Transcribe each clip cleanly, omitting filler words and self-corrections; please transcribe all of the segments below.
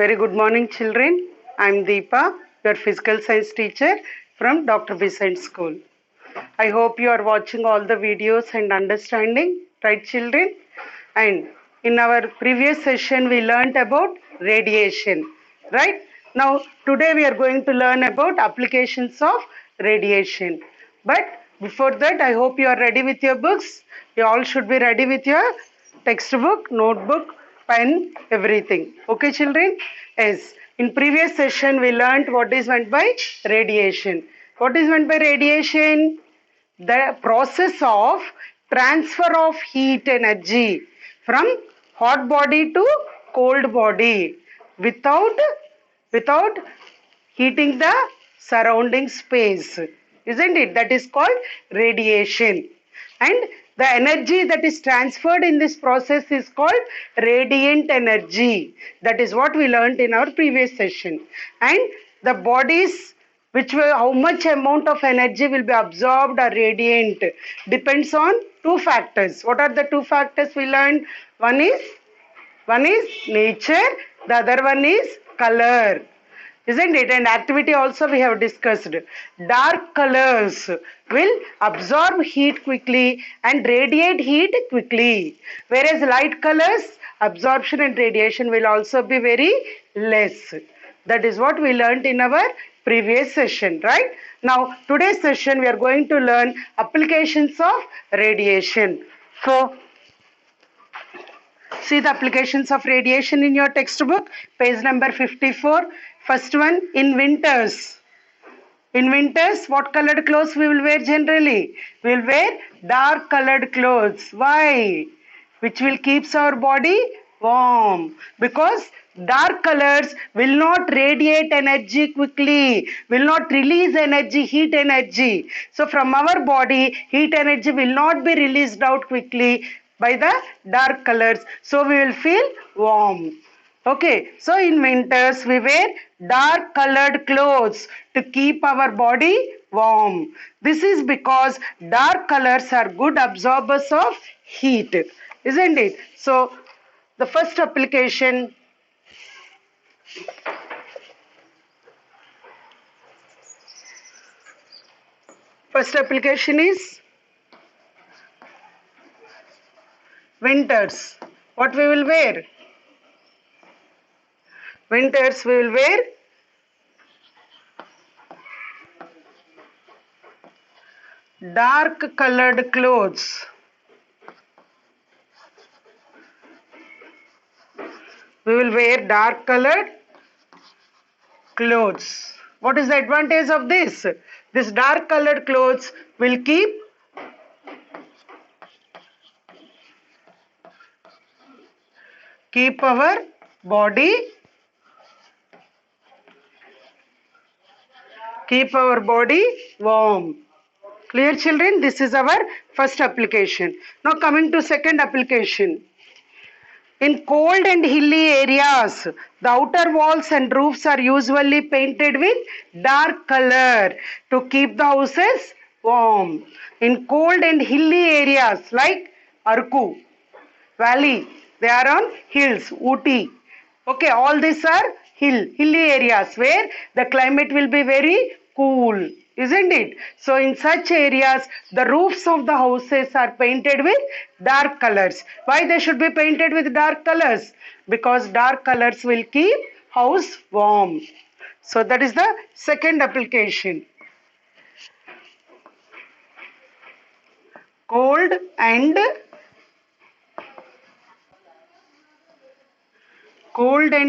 Very good morning, children. I'm Deepa, your physical science teacher from Dr. B Science School. I hope you are watching all the videos and understanding, right, children? And in our previous session, we learnt about radiation, right? Now, today we are going to learn about applications of radiation. But before that, I hope you are ready with your books. You all should be ready with your textbook, notebook, pen, everything. Okay, children? Yes. In previous session, we learnt what is meant by radiation. What is meant by radiation? The process of transfer of heat energy from hot body to cold body without heating the surrounding space, isn't it? That is called radiation. And the energy that is transferred in this process is called radiant energy. That is what we learned in our previous session. And the bodies how much amount of energy will be absorbed or radiant depends on two factors. What are the two factors we learned? One is nature, the other one is color, isn't it? And activity also we have discussed. Dark colors will absorb heat quickly and radiate heat quickly, whereas light colors absorption and radiation will also be very less. That is what we learned in our previous session, right? Now today's session we are going to learn applications of radiation. So see the applications of radiation in your textbook, page number 54. First one, in winters. In winters, what colored clothes we will wear generally? We will wear dark colored clothes. Why? Which will keeps our body warm. Because dark colors will not radiate energy quickly, will not release energy, heat energy. So from our body, heat energy will not be released out quickly by the dark colors. So we will feel warm. Okay, so in winters we wear dark colored clothes to keep our body warm. This is because dark colors are good absorbers of heat, isn't it? So the first application is winters. What we will wear? Winters we will wear dark colored clothes. We will wear dark colored clothes. What is the advantage of this? This dark colored clothes will keep our body warm. Clear, children? This is our first application. Now coming to second application. In cold and hilly areas, the outer walls and roofs are usually painted with dark color to keep the houses warm. In cold and hilly areas like Arku Valley, they are on hills, Ooty. Okay, all these are hilly areas where the climate will be very cool, isn't it? So in such areas, the roofs of the houses are painted with dark colors. Why they should be painted with dark colors? Because dark colors will keep house warm. So that is the second application. Cold and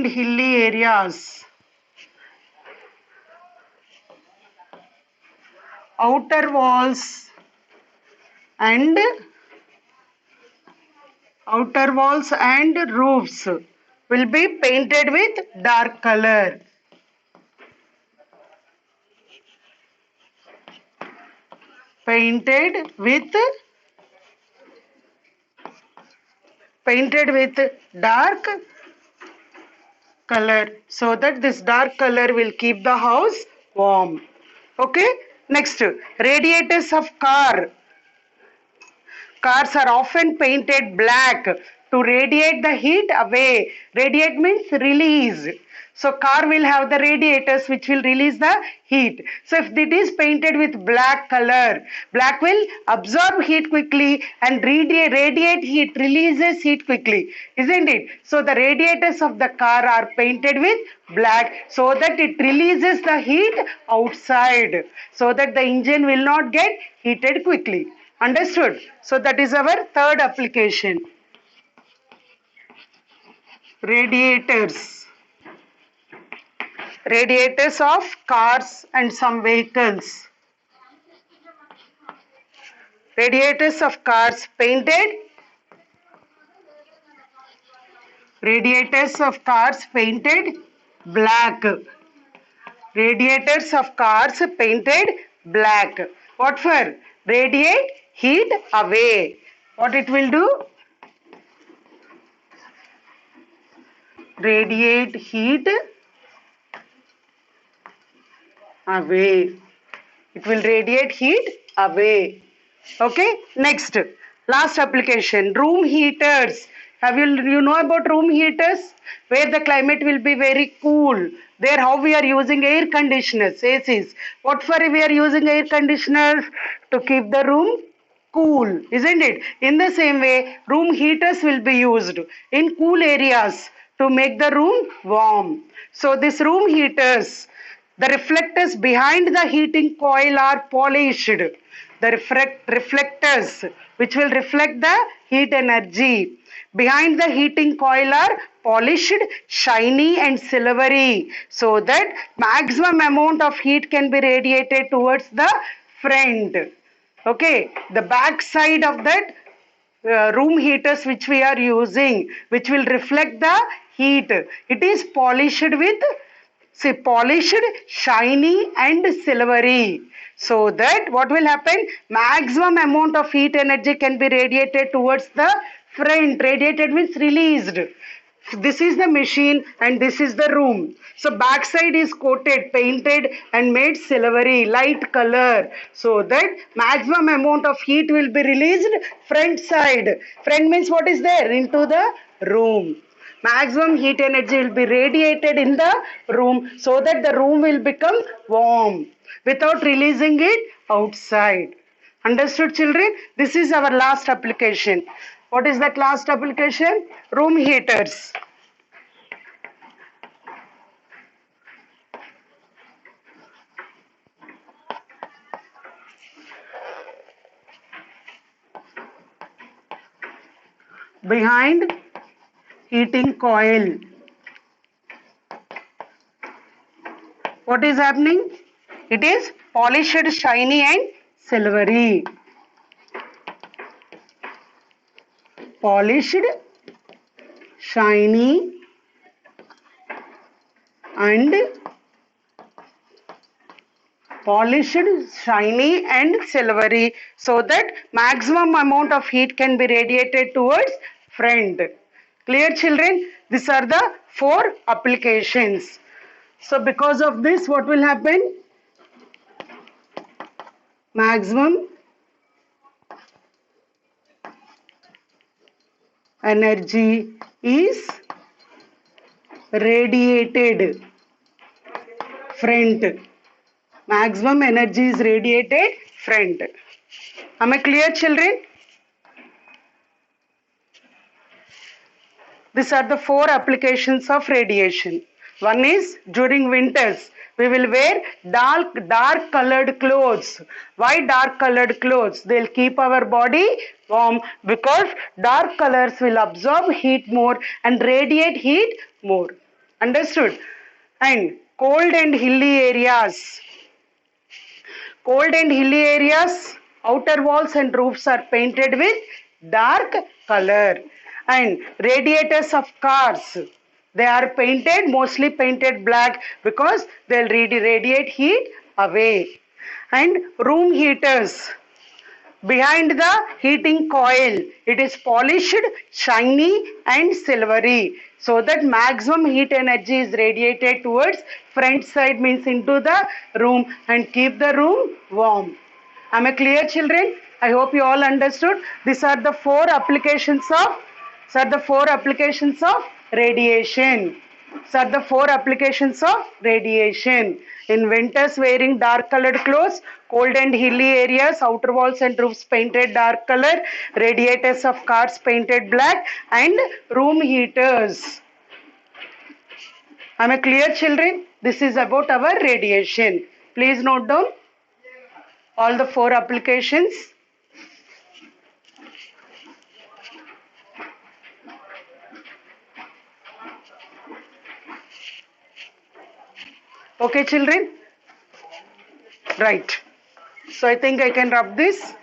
hilly areas. Outer walls and roofs will be painted with dark color. Painted with dark color, so that this dark color will keep the house warm. Okay, next, radiators of cars are often painted black to radiate the heat away. Radiate means release. So car will have the radiators which will release the heat. So if it is painted with black color, black will absorb heat quickly and radiate heat, releases heat quickly, isn't it? So the radiators of the car are painted with black so that it releases the heat outside, so that the engine will not get heated quickly. Understood? So that is our third application. Radiators. Radiators of cars and some vehicles. Radiators of cars painted. Radiators of cars painted black. Radiators of cars painted black. What for? Radiate heat away. What it will do? Radiate heat away. It will radiate heat away. Okay, next, last application, room heaters. Have you know about room heaters? Where the climate will be very cool. There how we are using air conditioners, ACs. What for we are using air conditioners? To keep the room cool, isn't it? In the same way, room heaters will be used in cool areas to make the room warm. So this room heaters, the reflectors behind the heating coil are polished. The reflectors which will reflect the heat energy behind the heating coil are polished, shiny and silvery, so that maximum amount of heat can be radiated towards the front. Okay, the back side of that room heaters which we are using, which will reflect the heat, it is polished with, see, polished, shiny and silvery, so that what will happen, maximum amount of heat energy can be radiated towards the front. Radiated means released. This is the machine and this is the room. So backside is coated, painted and made silvery, light color, so that maximum amount of heat will be released front side. Front means what is there? Into the room. Maximum heat energy will be radiated in the room so that the room will become warm without releasing it outside. Understood, children? This is our last application. What is that last application? Room heaters. Behind heating coil. What is happening? It is polished, shiny and silvery. Polished, shiny and silvery, so that maximum amount of heat can be radiated towards front. Clear, children? These are the 4 applications. So because of this, what will happen? Maximum energy is radiated front. Maximum energy is radiated front. Am I clear, children? These are the 4 applications of radiation. One is during winters, we will wear dark colored clothes. Why dark colored clothes? They'll keep our body warm because dark colors will absorb heat more and radiate heat more. Understood? And cold and hilly areas. Cold and hilly areas, outer walls and roofs are painted with dark color. And radiators of cars, they are mostly painted black because they'll radiate heat away. And room heaters, behind the heating coil, it is polished, shiny and silvery, so that maximum heat energy is radiated towards front side, means into the room, and keep the room warm. Am I clear, children? I hope you all understood. These are the 4 applications of So the four applications of radiation. So the four applications of radiation. In winters, wearing dark colored clothes, cold and hilly areas, outer walls and roofs painted dark color, radiators of cars painted black, and room heaters. Am I clear, children? This is about our radiation. Please note down all the four applications. Okay, children? Right. So I think I can rub this.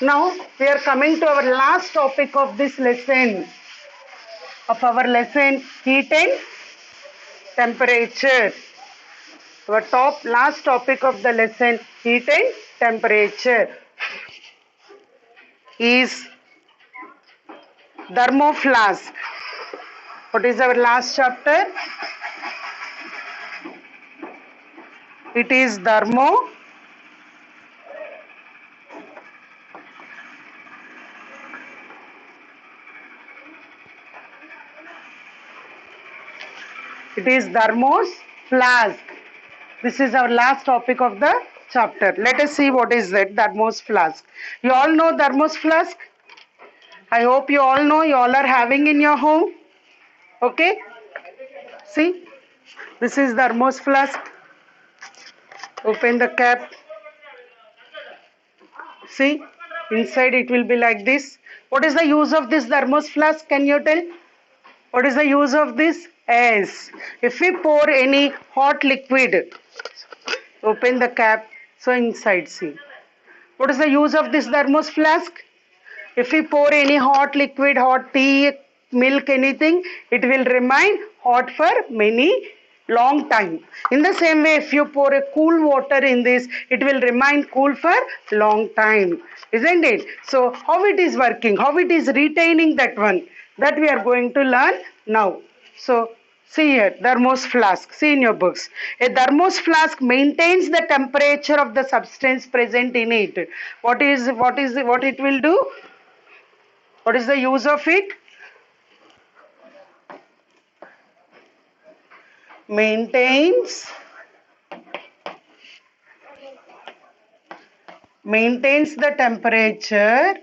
Now we are coming to our last topic of this lesson. Heat and temperature. Our last topic of the lesson, heat and temperature, is thermoflask. What is our last chapter? It is thermoflask. It is thermos flask. This is our last topic of the chapter. Let us see what is that thermos flask. You all know thermos flask? I hope you all know, you all are having in your home. Okay? See, this is thermos flask. Open the cap. See, inside it will be like this. What is the use of this thermos flask? Can you tell? What is the use of this? Yes. If we pour any hot liquid, open the cap. So inside, see. What is the use of this thermos flask? If we pour any hot liquid, hot tea, milk, anything, it will remain hot for many long time. In the same way, if you pour a cool water in this, it will remain cool for long time. Isn't it? So how it is working, how it is retaining that one, that we are going to learn now. So see here, thermos flask. See in your books. A thermos flask maintains the temperature of the substance present in it. What it will do? What is the use of it? Maintains the temperature.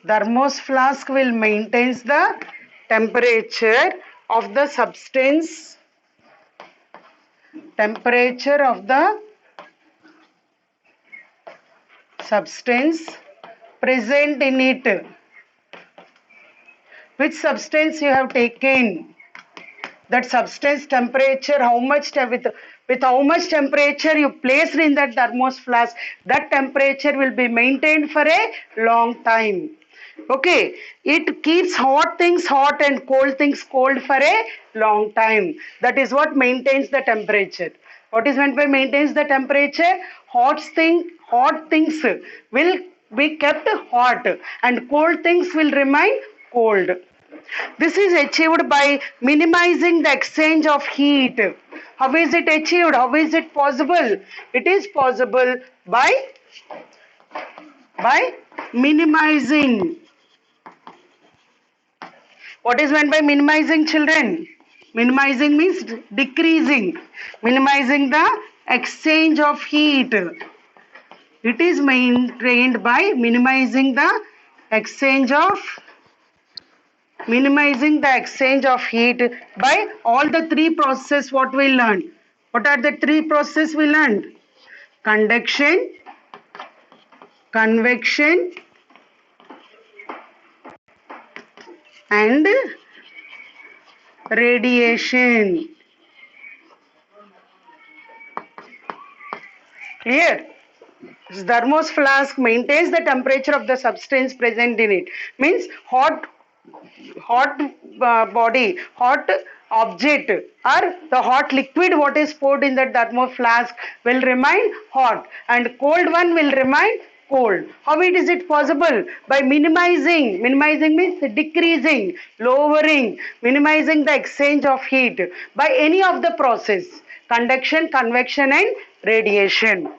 Thermos flask will maintains the temperature of the substance. Temperature of the substance present in it. Which substance you have taken? That substance temperature, how much with how much temperature you placed in that thermos flask, that temperature will be maintained for a long time. Okay, it keeps hot things hot and cold things cold for a long time. That is what maintains the temperature. What is meant by maintains the temperature? Hot things will be kept hot and cold things will remain cold. This is achieved by minimizing the exchange of heat. How is it achieved? How is it possible? It is possible by minimizing. What is meant by minimizing, children? Minimizing means decreasing. Minimizing the exchange of heat. It is maintained by minimizing the exchange of heat by all the three processes what we learned. What are the three processes we learned? Conduction, convection, and radiation. Clear? Thermos flask maintains the temperature of the substance present in it. Means hot body, hot object or the hot liquid what is poured in that thermos flask will remain hot and cold one will remain cold. How is it possible? By minimizing. Minimizing means decreasing, lowering, minimizing the exchange of heat by any of the process. Conduction, convection and radiation.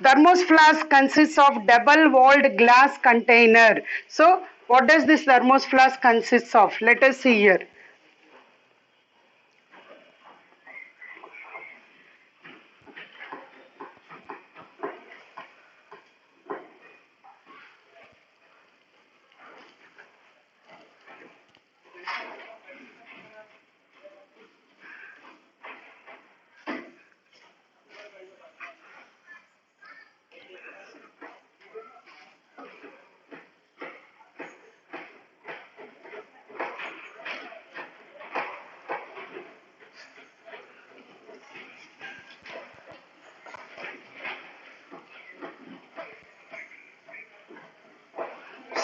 Thermos flask consists of double-walled glass container. So, what does this thermos flask consists of? Let us see here.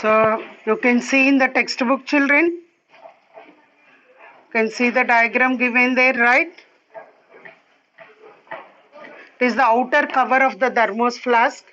So, you can see in the textbook, children. You can see the diagram given there, right? It is the outer cover of the thermos flask.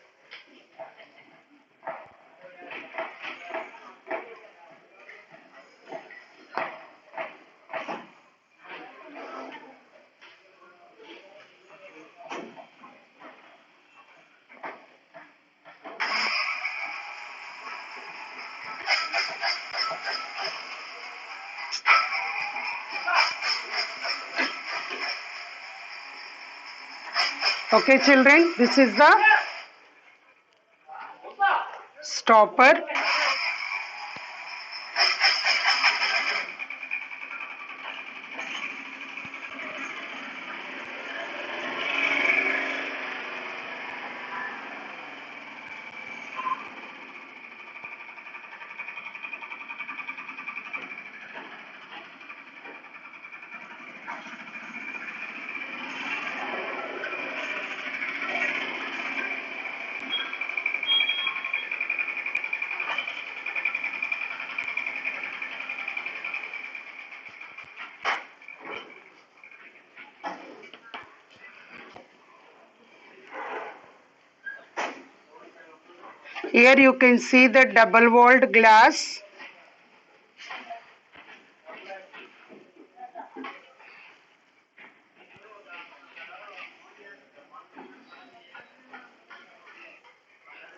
Okay, children, this is the stopper. Here you can see the double-walled glass.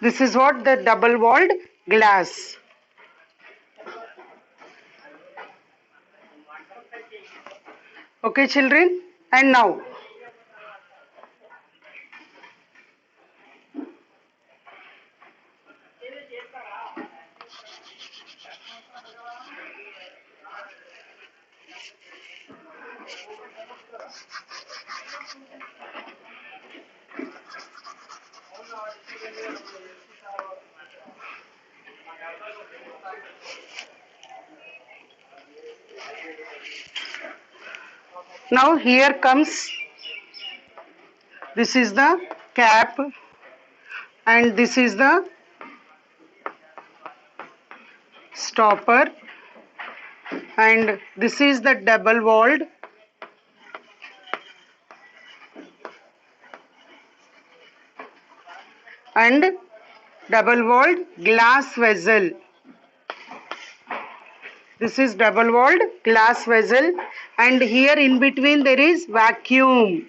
This is what the double-walled glass. Okay, children, and now here comes, this is the cap and this is the stopper and this is the double-walled and double-walled glass vessel. This is double-walled glass vessel and here in between there is vacuum.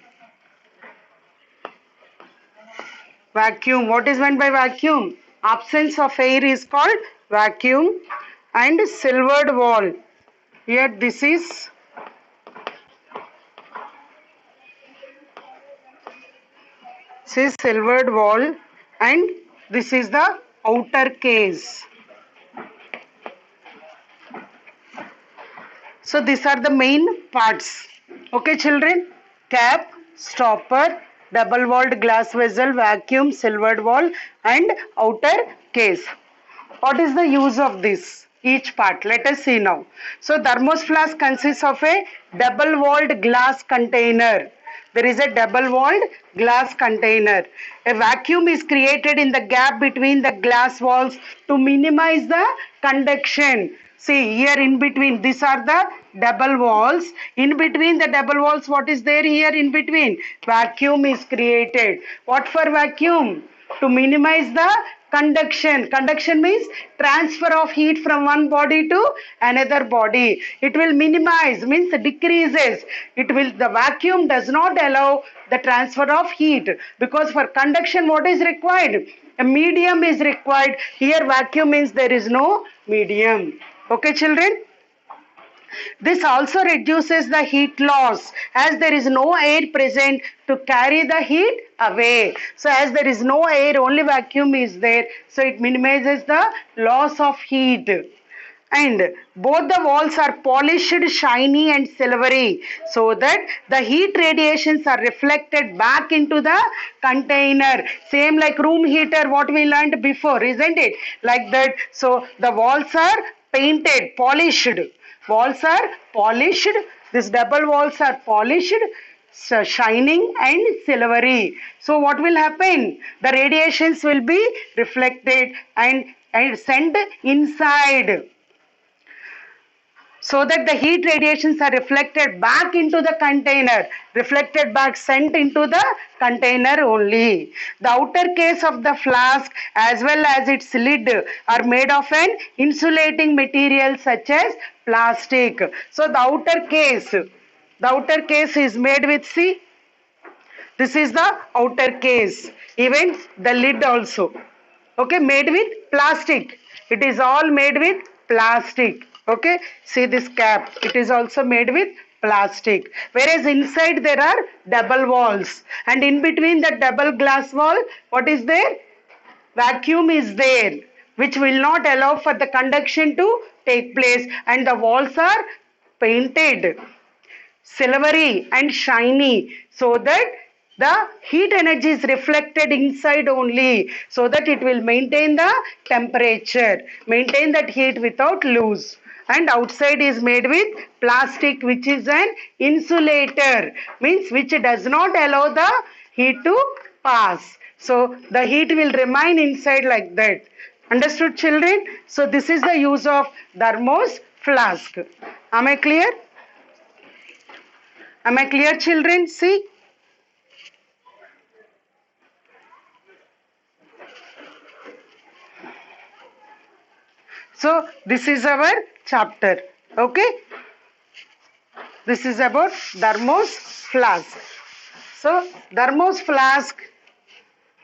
Vacuum. What is meant by vacuum? Absence of air is called vacuum and silvered wall. Here this is silvered wall and this is the outer case. So these are the main parts. Okay, children? Cap, stopper, double-walled glass vessel, vacuum, silvered wall and outer case. What is the use of this? Each part. Let us see now. So thermos flask consists of a double-walled glass container. There is a double-walled glass container. A vacuum is created in the gap between the glass walls to minimize the conduction. See here in between, these are the double walls. In between the double walls, what is there here in between? Vacuum is created. What for vacuum? To minimize the Conduction. Conduction means transfer of heat from one body to another body. It will minimize, means decreases. The vacuum does not allow the transfer of heat, because for conduction what is required? A medium is required. Here vacuum means there is no medium. Okay, children? This also reduces the heat loss, as there is no air present to carry the heat away. So as there is no air, only vacuum is there. So it minimizes the loss of heat. And both the walls are polished, shiny and silvery, so that the heat radiations are reflected back into the container. Same like room heater, what we learned before, isn't it? Like that. So the walls are painted, polished. Walls are polished. These double walls are polished, so shining and silvery. So what will happen? The radiations will be reflected and sent inside, so that the heat radiations are reflected back into the container, reflected back, sent into the container only. The outer case of the flask as well as its lid are made of an insulating material such as plastic. So the outer case is made with, see, this is the outer case, even the lid also. Okay, made with plastic. It is all made with plastic. Okay, see this cap, it is also made with plastic. Whereas inside there are double walls, and in between the double glass wall, what is there? Vacuum is there, which will not allow for the conduction to take place, and the walls are painted silvery and shiny, so that the heat energy is reflected inside only, so that it will maintain the temperature, maintain that heat without loss. And outside is made with plastic, which is an insulator, means which does not allow the heat to pass. So the heat will remain inside like that. Understood, children? So this is the use of thermos flask. Am I clear? Am I clear, children? See. So this is our chapter. Okay. This is about thermos flask. So thermos flask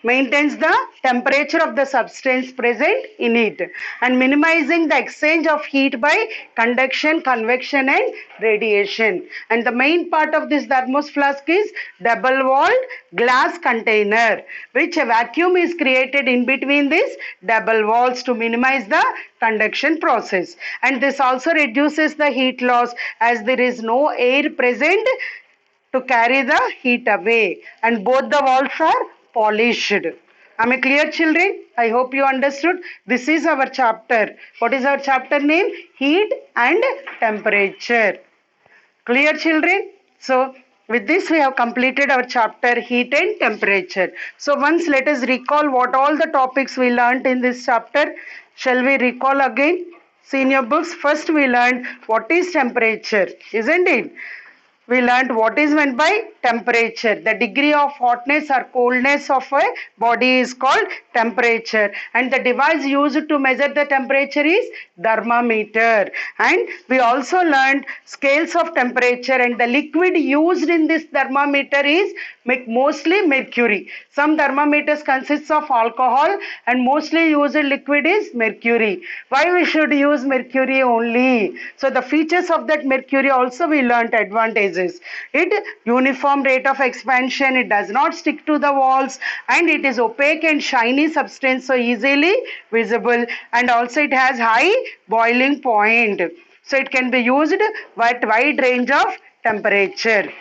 maintains the temperature of the substance present in it and minimizing the exchange of heat by conduction, convection and radiation. And the main part of this thermos flask is double walled glass container, which a vacuum is created in between these double walls to minimize the conduction process. And this also reduces the heat loss, as there is no air present to carry the heat away, and both the walls are polished. Am I clear, children? I hope you understood. This is our chapter. What is our chapter name? Heat and temperature. Clear, children? So with this we have completed our chapter heat and temperature. So once let us recall what all the topics we learnt in this chapter. Shall we recall again? See in your books, first we learned what is temperature, isn't it? We learned what is meant by temperature. The degree of hotness or coldness of a body is called temperature. And the device used to measure the temperature is thermometer. And we also learned scales of temperature, and the liquid used in this thermometer is mostly mercury. Some thermometers consists of alcohol, and mostly used liquid is mercury. Why we should use mercury only? So the features of that mercury also we learnt, advantages. It uniform rate of expansion, it does not stick to the walls, and it is opaque and shiny substance, so easily visible, and also it has high boiling point. So it can be used at wide range of temperature.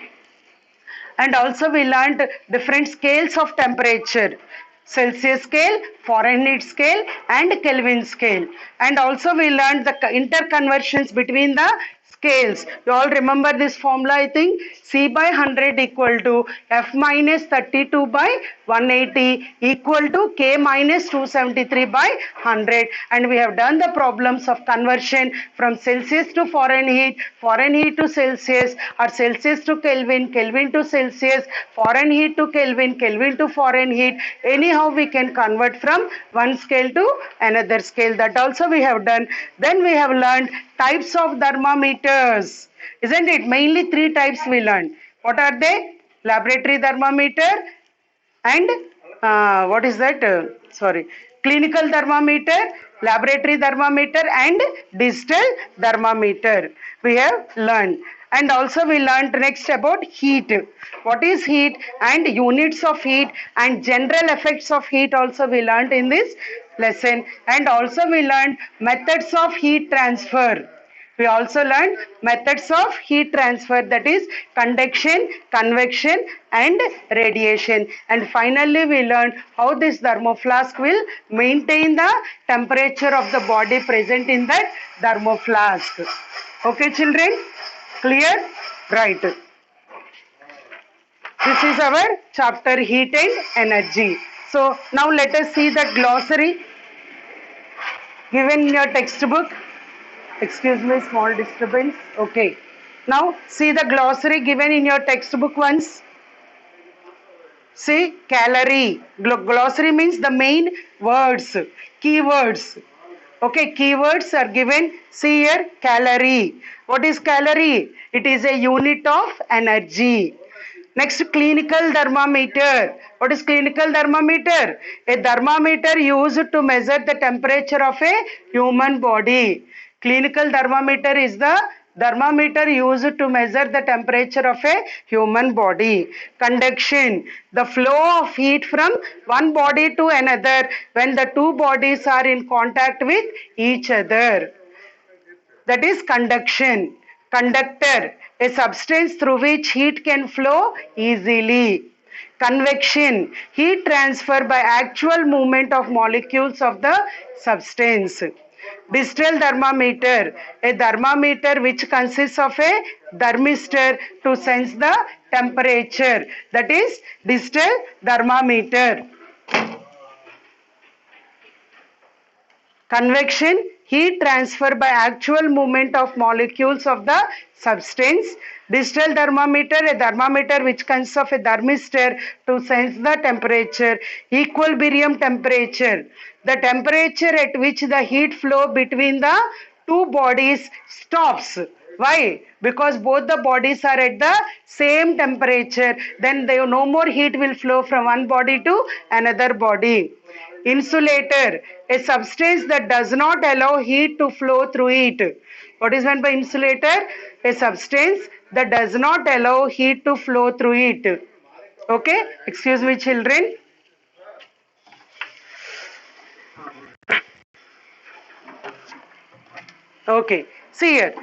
And also we learned different scales of temperature. Celsius scale, Fahrenheit scale and Kelvin scale. And also we learned the interconversions between the scales. You all remember this formula, I think. C by 100 equal to F minus 32 by 180 equal to K minus 273 by 100. And we have done the problems of conversion from Celsius to Fahrenheit to Celsius, or Celsius to Kelvin, Kelvin to Celsius, Fahrenheit to Kelvin, Kelvin to Fahrenheit. Anyhow, we can convert from one scale to another scale. That also we have done. Then we have learned types of thermometers, isn't it? Mainly three types we learned. What are they? Laboratory thermometer and what is that? Clinical thermometer, laboratory thermometer, and digital thermometer. We have learned. And also we learned next about heat. What is heat and units of heat and general effects of heat also we learned in this lesson. And also we learned methods of heat transfer. We also learned methods of heat transfer, that is conduction, convection and radiation. And finally we learned how this thermoflask will maintain the temperature of the body present in that thermoflask. Okay children? Clear? Right. This is our chapter heat and energy. So now let us see the glossary given in your textbook. Excuse me, small disturbance. Okay. Now see the glossary given in your textbook once. See, calorie. Glossary means the main words, keywords. Okay, keywords are given. See here, calorie. What is calorie? It is a unit of energy. Next, clinical thermometer. What is clinical thermometer? A thermometer used to measure the temperature of a human body. Clinical thermometer is the thermometer used to measure the temperature of a human body. Conduction, the flow of heat from one body to another when the two bodies are in contact with each other. That is conduction. Conductor, a substance through which heat can flow easily. Convection, heat transfer by actual movement of molecules of the substance. Digital thermometer, a thermometer which consists of a thermistor to sense the temperature. That is digital thermometer. Convection, heat transfer by actual movement of molecules of the substance. Digital thermometer, a thermometer which consists of a thermistor to sense the temperature. Equilibrium temperature, the temperature at which the heat flow between the two bodies stops. Why? Because both the bodies are at the same temperature. Then no more heat will flow from one body to another body. Insulator, a substance that does not allow heat to flow through it. What is meant by insulator? A substance that does not allow heat to flow through it. Okay? Excuse me, children. Okay. See here.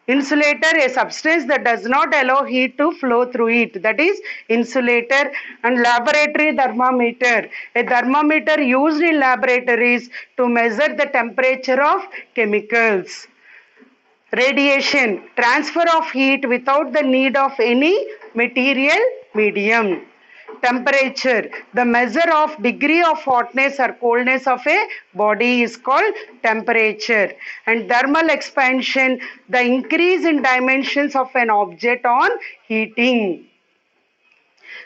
Insulator, a substance that does not allow heat to flow through it. That is insulator. And laboratory thermometer, a thermometer used in laboratories to measure the temperature of chemicals. Radiation, transfer of heat without the need of any material medium. Temperature, the measure of degree of hotness or coldness of a body is called temperature. And thermal expansion, the increase in dimensions of an object on heating.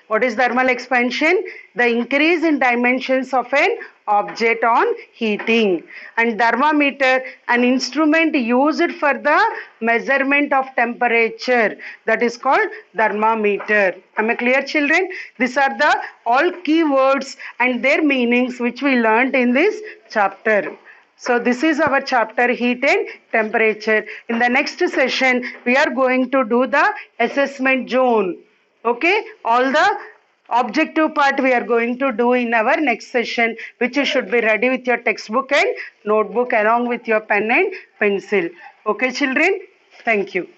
What is thermal expansion? The increase in dimensions of an object on heating. And thermometer, an instrument used for the measurement of temperature, that is called thermometer. Am I clear, children? These are the all key words and their meanings which we learned in this chapter. So this is our chapter heat and temperature. In the next session, we are going to do the assessment zone. Okay, all the objective part we are going to do in our next session, which you should be ready with your textbook and notebook along with your pen and pencil. Okay, children, thank you.